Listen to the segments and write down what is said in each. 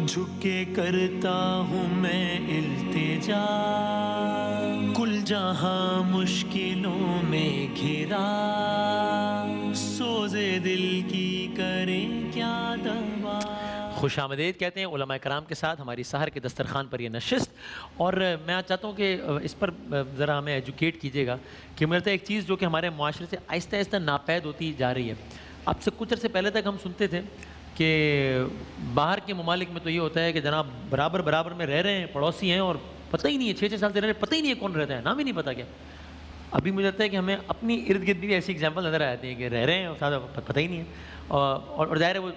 جھک کے کرتا ہوں میں التجا، کل جہاں مشکلوں میں گھرا، سوزے دل کی کریں کیا دوا۔ خوش آمدید کہتے ہیں علماء کرام کے ساتھ ہماری سحر کے دسترخوان پر یہ نشست، اور میں چاہتا ہوں کہ اس پر ذرا ہمیں ایجوکیٹ کیجیے گا کہ مجھے ایک چیز جو کہ ہمارے معاشرے سے آہستہ آہستہ ناپید ہوتی جا رہی ہے۔ اب سے کچھ عرصے پہلے تک ہم سنتے تھے کہ باہر کے ممالک میں تو یہ ہوتا ہے کہ جناب برابر میں رہ رہے ہیں، پڑوسی ہیں، اور پتہ ہی نہیں ہے 6 سال سے رہ رہے ہیں، پتہ ہی نہیں ہے کون رہتا ہے، نام ہی نہیں پتہ کیا۔ ابھی مجھے لگتا ہے کہ ہمیں اپنی ارد گرد بھی ایسی ایگزامپل نظر آتی ہیں کہ رہ رہے ہیں اور ساتھ پتہ ہی نہیں ہے، اور ظاہر ہے وہ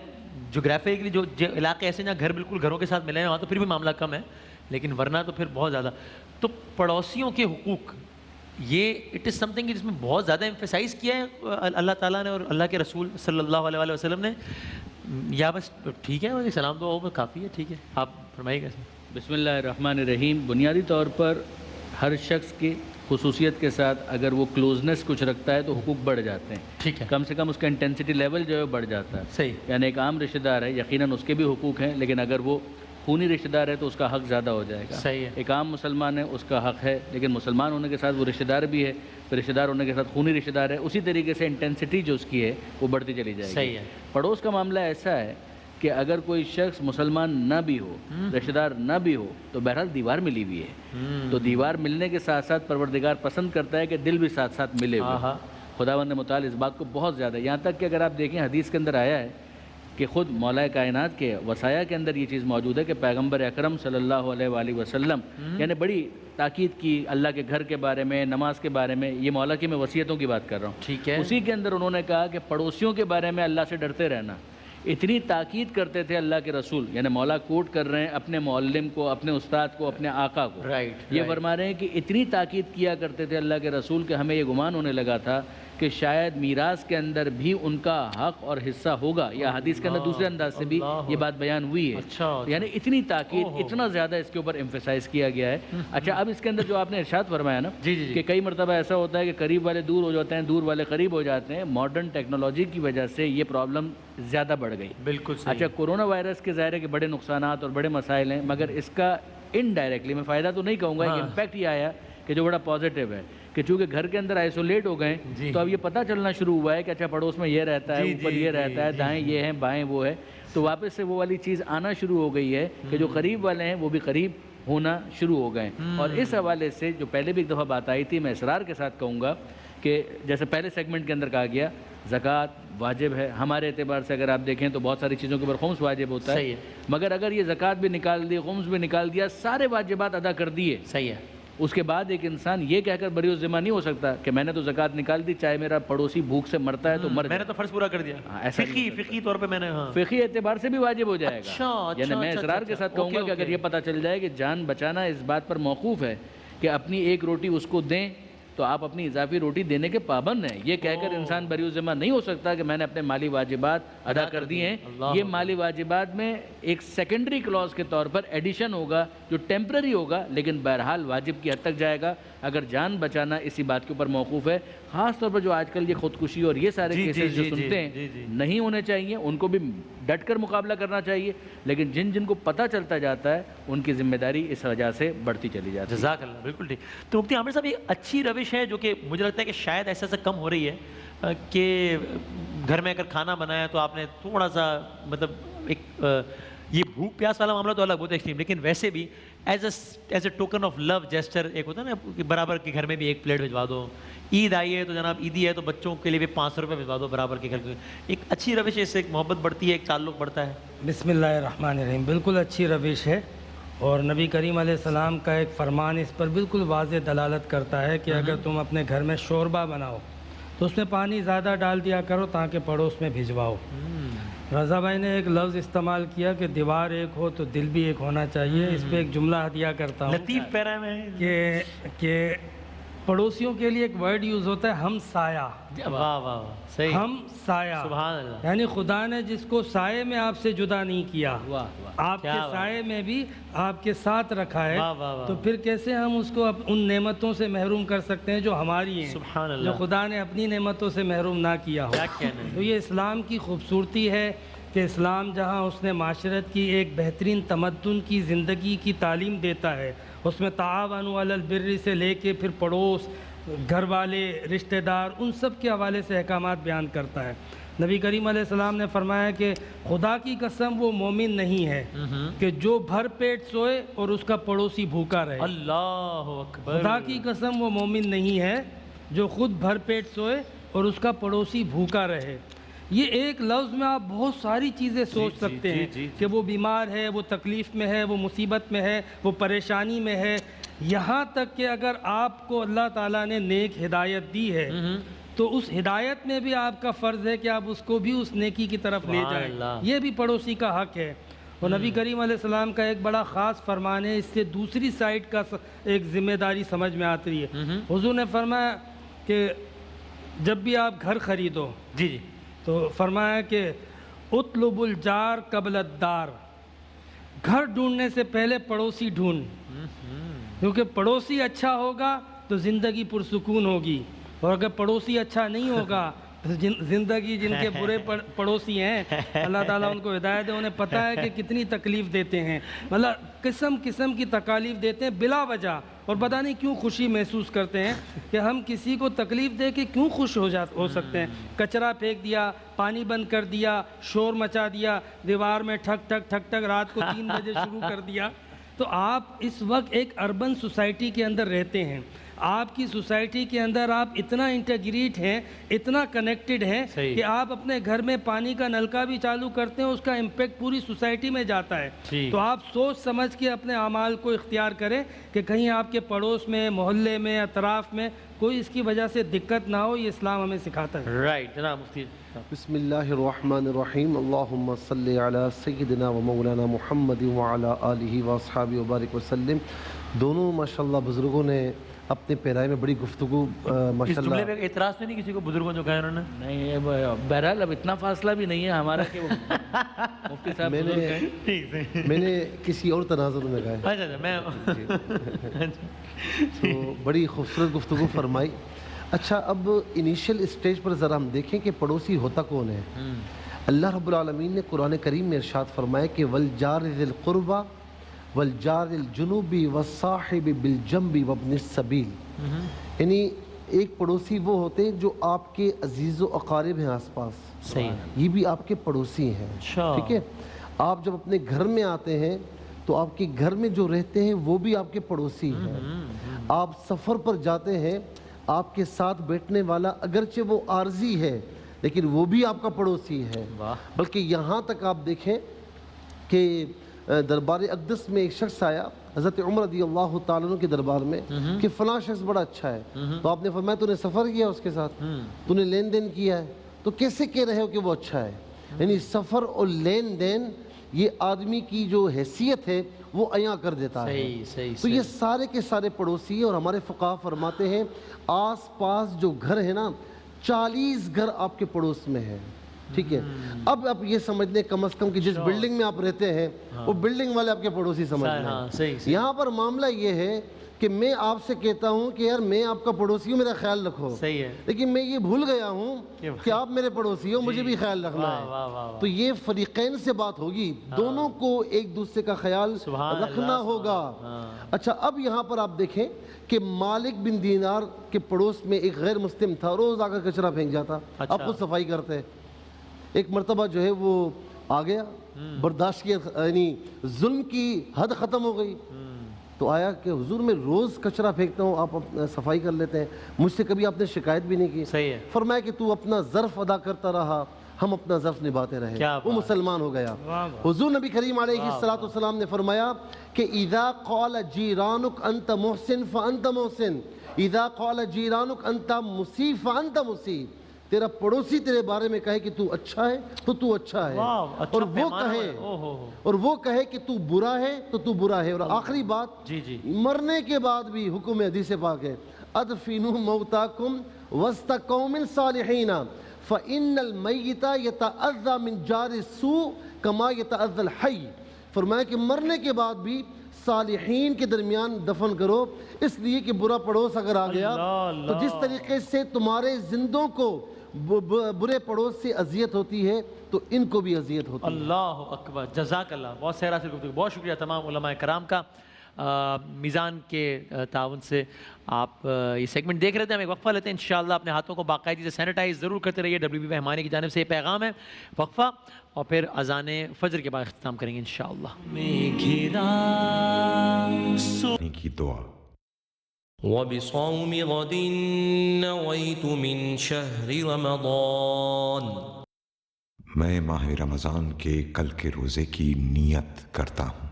جغرافیکلی جو علاقے ایسے ہیں جہاں گھر بالکل گھروں کے ساتھ ملے ہیں وہاں تو پھر بھی معاملہ کم ہے، لیکن ورنہ تو پھر بہت زیادہ۔ تو پڑوسیوں کے حقوق، یہ اٹ از سم تھنگ جس میں بہت زیادہ ایمفیسائز کیا ہے اللہ تعالیٰ نے اور اللہ کے رسول صلی اللہ علیہ وسلم نے، یا بس ٹھیک ہے سلام دعا ہو کافی ہے؟ ٹھیک ہے، آپ فرمائیے گا۔ بسم اللہ الرحمن الرحیم۔ بنیادی طور پر ہر شخص کی خصوصیت کے ساتھ اگر وہ کلوزنس کچھ رکھتا ہے تو حقوق بڑھ جاتے ہیں، ٹھیک ہے، کم سے کم اس کا انٹینسٹی لیول جو ہے بڑھ جاتا ہے۔ صحیح، یعنی ایک عام رشتہ دار ہے، یقیناً اس کے بھی حقوق ہیں، لیکن اگر وہ خونی رشتہ دار ہے تو اس کا حق زیادہ ہو جائے گا۔ صحیح ہے، ایک عام مسلمان ہے، اس کا حق ہے، لیکن مسلمان ہونے کے ساتھ وہ رشتہ دار بھی ہے، پھر رشتہ دار ہونے کے ساتھ خونی رشتہ دار ہے، اسی طریقے سے انٹینسٹی جو اس کی ہے وہ بڑھتی چلی جائے گی۔ صحیح ہے۔ پڑوس کا معاملہ ایسا ہے کہ اگر کوئی شخص مسلمان نہ بھی ہو، رشتہ دار نہ بھی ہو، تو بہرحال دیوار ملی ہوئی ہے، تو دیوار ملنے کے ساتھ ساتھ پروردگار پسند کرتا ہے کہ دل بھی ساتھ ساتھ ملے ہوئے۔ خداوند متعال اس بات کو بہت زیادہ، یہاں تک کہ اگر آپ دیکھیں حدیث کے اندر آیا ہے کہ خود مولا کائنات کے وصایا کے اندر یہ چیز موجود ہے کہ پیغمبر اکرم صلی اللہ علیہ وآلہ وسلم یعنی بڑی تاکید کی اللہ کے گھر کے بارے میں، نماز کے بارے میں، یہ مولا کی میں وصیتوں کی بات کر رہا ہوں، ٹھیک ہے، اسی کے اندر انہوں نے کہا کہ پڑوسیوں کے بارے میں اللہ سے ڈرتے رہنا۔ اتنی تاکید کرتے تھے اللہ کے رسول، یعنی مولا کوٹ کر رہے ہیں اپنے معلم کو، اپنے استاد کو، اپنے آقا کو، یہ فرما رہے ہیں کہ اتنی تاکید کیا کرتے تھے اللہ کے رسول کہ ہمیں یہ گمان ہونے لگا تھا کہ شاید میراث کے اندر بھی ان کا حق اور حصہ ہوگا، یا حدیث کے اندر دوسرے انداز سے بھی یہ بات بیان ہوئی ہے، یعنی اتنی تاکید، اتنا زیادہ اس کے اوپر ایمفیسائز کیا گیا ہے۔ اچھا، اب اس کے اندر جو آپ نے ارشاد فرمایا نا کہ کئی مرتبہ ایسا ہوتا ہے کہ قریب والے دور ہو جاتے ہیں، دور والے قریب ہو جاتے ہیں، ماڈرن ٹیکنالوجی کی وجہ سے یہ پرابلم زیادہ بڑھ گئی۔ بالکل صحیح۔ اچھا، کورونا وائرس کے ظاہر ہے کہ بڑے نقصانات اور بڑے مسائل ہیں، مگر اس کا انڈائریکٹلی، میں فائدہ تو نہیں کہوں گا، ایک امپیکٹ یہ آیا کہ جو بڑا پازیٹیو ہے کہ چونکہ گھر کے اندر آئسولیٹ ہو گئے تو اب یہ پتہ چلنا شروع ہوا ہے کہ اچھا پڑوس میں یہ رہتا ہے، اوپر یہ رہتا ہے، دائیں یہ ہیں، بائیں وہ ہے، تو واپس سے وہ والی چیز آنا شروع ہو گئی ہے کہ جو قریب والے ہیں وہ بھی قریب ہونا شروع ہو گئے ہیں۔ اور اس حوالے سے جو پہلے بھی ایک دفعہ بات آئی تھی، میں اصرار کے ساتھ کہوں گا کہ جیسے پہلے سیگمنٹ کے اندر کہا گیا زکوٰۃ واجب ہے، ہمارے اعتبار سے اگر آپ دیکھیں تو بہت ساری چیزوں کے اوپر خمس واجب ہوتا ہے، مگر اگر یہ زکوٰۃ بھی نکال دی، خمس بھی نکال دیا، سارے واجبات ادا کر دیے، صحیح ہے، اس کے بعد ایک انسان یہ کہہ کر بری الذمہ نہیں ہو سکتا کہ میں نے تو زکوٰۃ نکال دی، چاہے میرا پڑوسی بھوک سے مرتا ہے تو مر جائے، میں نے تو فرض پورا کر دیا، ایسا فقہی طور پہ میں نے، فقہی اعتبار سے بھی واجب ہو جائے گا۔ یعنی میں اصرار کے ساتھ کہوں گا کہ اگر یہ پتہ چل جائے کہ جان بچانا اس بات پر موقوف ہے کہ اپنی ایک روٹی اس کو دیں تو آپ اپنی اضافی روٹی دینے کے پابند ہیں، یہ کہہ کر انسان بری الذمہ نہیں ہو سکتا کہ میں نے اپنے مالی واجبات ادا کر دیے ہیں۔ یہ مالی واجبات میں ایک سیکنڈری کلوز کے طور پر ایڈیشن ہوگا جو ٹیمپرری ہوگا، لیکن بہرحال واجب کی حد تک جائے گا اگر جان بچانا اسی بات کے اوپر موقوف ہے۔ خاص طور پر جو آج کل یہ خودکشی اور یہ سارے کیسز جو سنتے ہیں نہیں ہونے چاہیے، ان کو بھی ڈٹ کر مقابلہ کرنا چاہیے، لیکن جن کو پتہ چلتا جاتا ہے ان کی ذمہ داری اس وجہ سے بڑھتی چلی جاتی ہے۔ جزاک اللہ، بالکل ٹھیک۔ تو مفتی عامر صاحب، یہ اچھی روش ہے جو کہ مجھے لگتا ہے کہ شاید ایسا کم ہو رہی ہے کہ گھر میں اگر کھانا بنایا تو آپ نے تھوڑا سا مطلب ایک یہ بھوک پیاس والا معاملہ تو الگ بہت ایکسٹریم، لیکن ویسے بھی as a token of love gesture ایک ہوتا ہے نا کہ برابر کے گھر میں بھی ایک پلیٹ بھجوا دو، عید آئی ہے تو جناب عیدی ہے تو بچوں کے لیے بھی 500 روپے بھجوا دو برابر کے گھر کے، ایک اچھی روش ہے، اس سے ایک محبت بڑھتی ہے، ایک تعلق بڑھتا ہے۔ بسم اللہ الرحمن الرحیم، بالکل اچھی روش ہے، اور نبی کریم علیہ السلام کا ایک فرمان اس پر بالکل واضح دلالت کرتا ہے کہ اگر تم اپنے گھر میں شوربہ بناؤ تو اس میں پانی زیادہ ڈال دیا کرو تاکہ پڑوس میں بھجواؤ۔ رضا بھائی نے ایک لفظ استعمال کیا کہ دیوار ایک ہو تو دل بھی ایک ہونا چاہیے، اس پہ ایک جملہ ہدیہ کرتا ہوں لطیف پیرا میں کہ پڑوسیوں کے لیے ایک ورڈ یوز ہوتا ہے ہم سایہ، واہ واہ صحیح، ہم سایہ، سبحان اللہ، یعنی خدا نے جس کو سائے میں آپ سے جدا نہیں کیا، آپ کے سائے میں بھی آپ کے ساتھ رکھا ہے، تو پھر کیسے ہم اس کو ان نعمتوں سے محروم کر سکتے ہیں جو ہماری ہیں، سبحان اللہ، جو خدا نے اپنی نعمتوں سے محروم نہ کیا ہو۔ تو یہ اسلام کی خوبصورتی ہے کہ اسلام جہاں اس نے معاشرت کی ایک بہترین تمدن کی زندگی کی تعلیم دیتا ہے، اس میں تعاونوا علی البر سے لے کے پھر پڑوس، گھر والے، رشتہ دار، ان سب کے حوالے سے احکامات بیان کرتا ہے۔ نبی کریم علیہ السلام نے فرمایا کہ خدا کی قسم وہ مومن نہیں ہے کہ جو بھر پیٹ سوئے اور اس کا پڑوسی بھوکا رہے۔ اللہ اکبر، خدا کی قسم وہ مومن نہیں ہے جو خود بھر پیٹ سوئے اور اس کا پڑوسی بھوکا رہے۔ یہ ایک لفظ میں آپ بہت ساری چیزیں سوچ سکتے ہیں کہ وہ بیمار ہے، وہ تکلیف میں ہے، وہ مصیبت میں ہے، وہ پریشانی میں ہے، یہاں تک کہ اگر آپ کو اللہ تعالیٰ نے نیک ہدایت دی ہے تو اس ہدایت میں بھی آپ کا فرض ہے کہ آپ اس کو بھی اس نیکی کی طرف لے جائیں، یہ بھی پڑوسی کا حق ہے۔ اور نبی کریم علیہ السلام کا ایک بڑا خاص فرمان ہے، اس سے دوسری سائٹ کا ایک ذمہ داری سمجھ میں آتی ہے۔ حضور نے فرمایا کہ جب بھی آپ گھر خریدو جی تو فرمایا کہ اطلب الجار قبل الدار، گھر ڈھونڈنے سے پہلے پڑوسی ڈھونڈ، کیونکہ پڑوسی اچھا ہوگا تو زندگی پرسکون ہوگی، اور اگر پڑوسی اچھا نہیں ہوگا تو زندگی، جن کے برے پڑوسی ہیں اللہ تعالیٰ ان کو ہدایت دے، انہیں پتہ ہے کہ کتنی تکلیف دیتے ہیں، مطلب قسم قسم کی تکالیف دیتے ہیں بلا وجہ، اور پتہ نہیں کیوں خوشی محسوس کرتے ہیں کہ ہم کسی کو تکلیف دے کے کیوں خوش ہو سکتے ہیں۔ کچرا پھینک دیا، پانی بند کر دیا، شور مچا دیا، دیوار میں ٹھک ٹھک ٹھک ٹھک رات کو 3 بجے شروع کر دیا۔ تو آپ اس وقت ایک اربن سوسائٹی کے اندر رہتے ہیں، آپ کی سوسائٹی کے اندر آپ اتنا انٹیگریٹ ہیں، اتنا کنیکٹڈ ہیں کہ آپ اپنے گھر میں پانی کا نلکا بھی چالو کرتے ہیں، اس کا امپیکٹ پوری سوسائٹی میں جاتا ہے۔ تو آپ سوچ سمجھ کے اپنے اعمال کو اختیار کریں کہ کہیں آپ کے پڑوس میں، محلے میں، اطراف میں کوئی اس کی وجہ سے دقت نہ ہو، یہ اسلام ہمیں سکھاتا ہے۔ رائٹ جناب مفتی۔ بسم اللہ الرحمن الرحیم، اللہم صلی علی سیدنا و مولانا محمد وعلی آلہ واصحابہ وبارک وسلم۔ دونوں ماشاءاللہ بزرگوں نے اپنے پیرائے میں بڑی گفتگو اس جملے میں اعتراض تو نہیں کسی کو بزرگوں جو کہا انہوں نے؟ نہیں، بہرحال اب اتنا فاصلہ بھی نہیں ہے ہمارا کہ وہ مفتی صاحب میں نے کسی اور تناظر میں کہا اچھا میں تو بڑی خوبصورت گفتگو فرمائی۔ اچھا، اب انیشیل اسٹیج پر ذرا ہم دیکھیں کہ پڑوسی ہوتا کون ہے۔ اللہ رب العالمین نے قرآن کریم میں ارشاد فرمایا کہ والجار ذی القربى والجار الجنوبی والصاحب بالجنب وابن السبیل، یعنی ایک پڑوسی وہ ہوتے ہیں جو آپ کے عزیز و اقارب ہیں آس پاس، صحیح، یہ بھی آپ کے پڑوسی ہیں۔ ٹھیک ہے، آپ جب اپنے گھر میں آتے ہیں تو آپ کے گھر میں جو رہتے ہیں وہ بھی آپ کے پڑوسی ہیں۔ آپ سفر پر جاتے ہیں، آپ کے ساتھ بیٹھنے والا اگرچہ وہ عارضی ہے لیکن وہ بھی آپ کا پڑوسی ہے۔ بلکہ یہاں تک آپ دیکھیں کہ دربار اقدس میں ایک شخص آیا حضرت عمر رضی اللہ تعالیٰ عنہ کے دربار میں کہ فلاں شخص بڑا اچھا ہے، تو آپ نے فرمایا تو نے سفر کیا اس کے ساتھ، تو نے لین دین کیا ہے، تو کیسے کہہ رہے ہو کہ وہ اچھا ہے؟ یعنی سفر اور لین دین یہ آدمی کی جو حیثیت ہے وہ عیاں کر دیتا ہے۔ تو یہ سارے کے سارے پڑوسی ہیں، اور ہمارے فقہا فرماتے ہیں آس پاس جو گھر ہے نا 40 گھر آپ کے پڑوس میں ہیں۔ ٹھیک ہے، اب آپ یہ سمجھ لیں کم از کم کہ جس بلڈنگ میں آپ رہتے ہیں وہ بلڈنگ والے آپ کے پڑوسی سمجھ لیں۔ یہاں پر معاملہ یہ ہے کہ میں آپ سے کہتا ہوں کہ یار میں آپ کا پڑوسی ہوں، میرا خیال رکھو، لیکن میں یہ بھول گیا ہوں کہ آپ میرے پڑوسی ہو، مجھے بھی خیال رکھنا ہے۔ تو یہ فریقین سے بات ہوگی، دونوں کو ایک دوسرے کا خیال رکھنا ہوگا۔ اچھا، اب یہاں پر آپ دیکھیں کہ مالک بن دینار کے پڑوس میں ایک غیر مسلم تھا، روز آ کر کچرا پھینک جاتا، آپ خود صفائی کرتے۔ ایک مرتبہ جو ہے وہ آ گیا، برداشت کی یعنی ظلم کی حد ختم ہو گئی، تو آیا کہ حضور میں روز کچرا پھینکتا ہوں، آپ صفائی کر لیتے ہیں، مجھ سے کبھی آپ نے شکایت بھی نہیں کی۔ فرمایا کہ تو اپنا ظرف ادا کرتا رہا، ہم اپنا ظرف نبھاتے رہے، وہ مسلمان ہو گیا۔ حضور نبی کریم علیہ الصلوۃ والسلام نے فرمایا کہ اذا قال جیرانک انت محسن فانت محسن، اذا قال جیرانک انت مسیء فانت مسیء، تیرا پڑوسی تیرے بارے میں کہے کہ تو اچھا ہے تو تو اچھا ہے، اور وہ کہے کہ تو برا ہے تو تو برا ہے۔ اور آخری بات، مرنے کے بعد بھی حکم حدیث پاک ہے ادفنوا موتاکم وسط قوم صالحین فإن المیت یتأذی من جار السوء کما یتأذی الحی۔ فرمایا کہ مرنے کے بعد بھی صالحین کے درمیان دفن کرو، اس لیے کہ برا پڑوس اگر آ گیا تو جس طریقے سے تمہارے زندوں کو برے پڑوس سے اذیت ہوتی ہے تو ان کو بھی اذیت ہوتی ہے. اللہ اکبر، جزاک اللہ. بہت سہرا سے گفتگو. بہت شکریہ تمام علماء کرام کا. میزان کے تعاون سے آپ یہ سیگمنٹ دیکھ رہے تھے. ہم ایک وقفہ لیتے ہیں. انشاءاللہ اپنے ہاتھوں کو باقاعدگی سے سینیٹائز ضرور کرتے رہیے. WB مہمانی کی جانب سے یہ پیغام ہے. وقفہ اور پھر اذان فجر کے بعد اختتام کریں گے انشاءاللہ. کی دعا. وبصوم غد نويت من شهر رمضان. میں ماہ رمضان کے کل کے روزے کی نیت کرتا ہوں.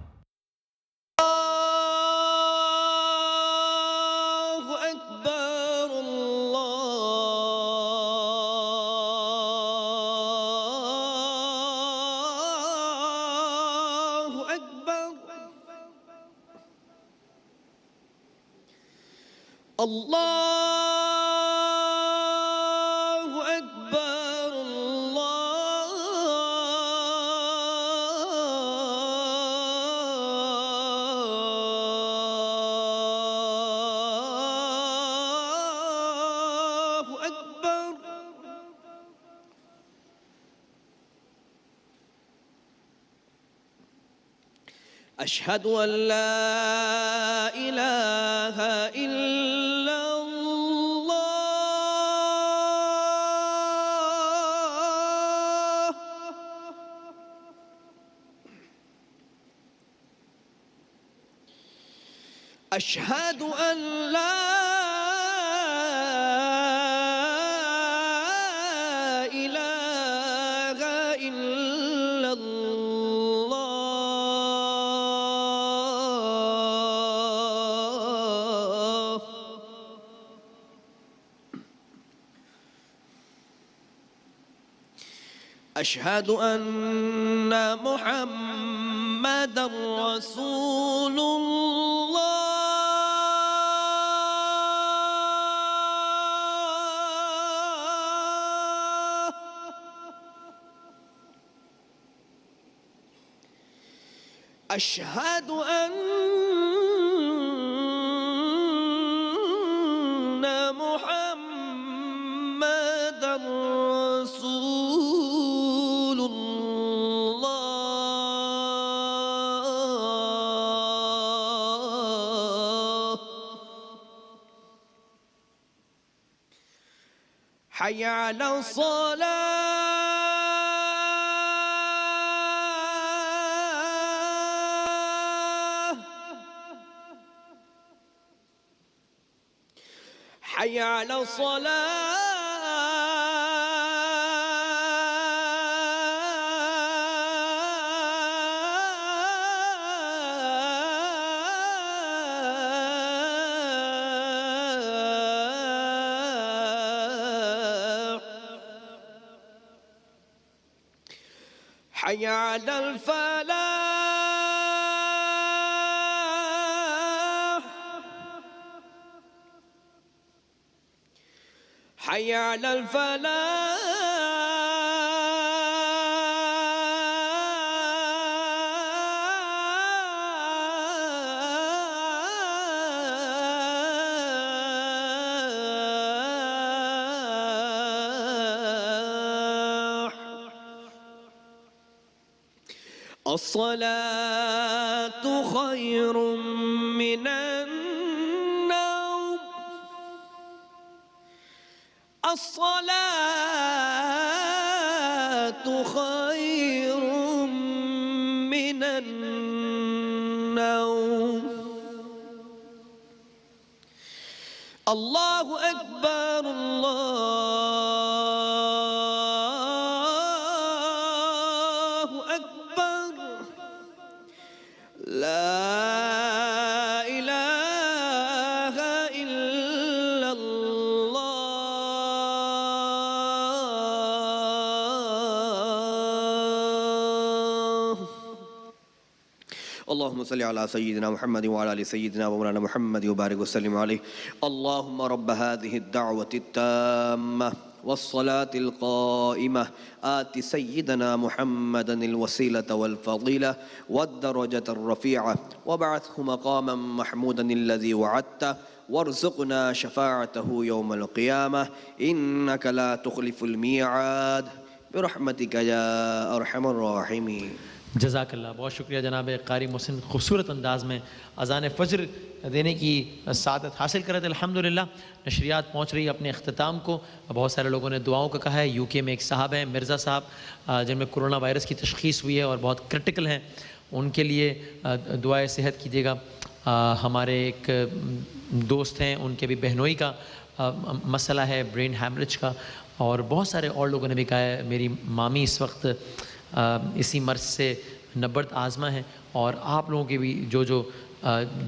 اللہ اکبر اللہ اکبر. اشہد ان لا الہ الا أشهد أن لا إله إلا الله. أشهد أن محمد رسول الله. أشهد أن محمد رسول الله. حي على الصلاة. حي على الصلاة. حي على الفلاح. حي على الفلاح. الصلاة خير من النوم. الصلاة خير من النوم. الله أكبر الله أكبر. لا إله إلا الله. اللهم صل على سيدنا محمد وعلى آل سيدنا ومولانا محمد وبارك وسلم عليه. اللهم رب هذه الدعوة التامة والصلاة القائمة آت سيدنا محمدا الوسيلة والفضيلة والدرجة الرفيعة وابعثه مقاما محمودا الذي وعدته وارزقنا شفاعته يوم القيامة إنك لا تخلف الميعاد برحمتك يا أرحم الراحمين. جزاک اللہ، بہت شکریہ جناب قاری محسن، خوبصورت انداز میں اذان فجر دینے کی سعادت حاصل کر رہے تھے. الحمدللہ نشریات پہنچ رہی ہے اپنے اختتام کو. بہت سارے لوگوں نے دعاؤں کا کہا ہے. یو کے میں ایک صاحب ہیں مرزا صاحب جن میں کرونا وائرس کی تشخیص ہوئی ہے اور بہت کرٹیکل ہیں، ان کے لیے دعائے صحت کیجیے گا. ہمارے ایک دوست ہیں، ان کے بھی بہنوئی کا مسئلہ ہے، برین ہیمریج کا، اور بہت سارے اور لوگوں نے بھی کہا ہے. میری مامی اس وقت اسی مرض سے نبرد آزما ہیں، اور آپ لوگوں کے بھی جو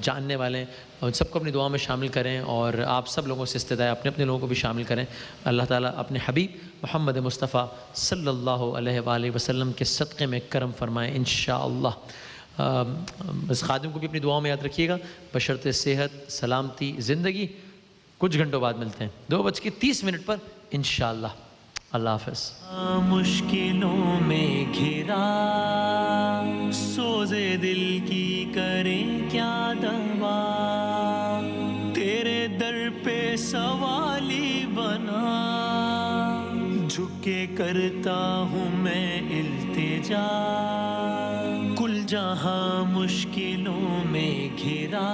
جاننے والے ہیں ان سب کو اپنی دعا میں شامل کریں، اور آپ سب لوگوں سے استدعا اپنے اپنے لوگوں کو بھی شامل کریں. اللہ تعالیٰ اپنے حبیب محمد مصطفیٰ صلی اللہ علیہ وآلہ وسلم کے صدقے میں کرم فرمائیں انشاءاللہ. اس خادم کو بھی اپنی دعاؤں میں یاد رکھیے گا. بشرط صحت، سلامتی، زندگی. کچھ گھنٹوں بعد ملتے ہیں 2:30 پر انشاءاللہ. اللہ حافظ. مشکلوں میں گھرا سوز دل کی کریں کیا دوا، تیرے در پہ سوالی بنا، جھک کے کرتا ہوں میں التجا، کل جہاں مشکلوں میں گھرا.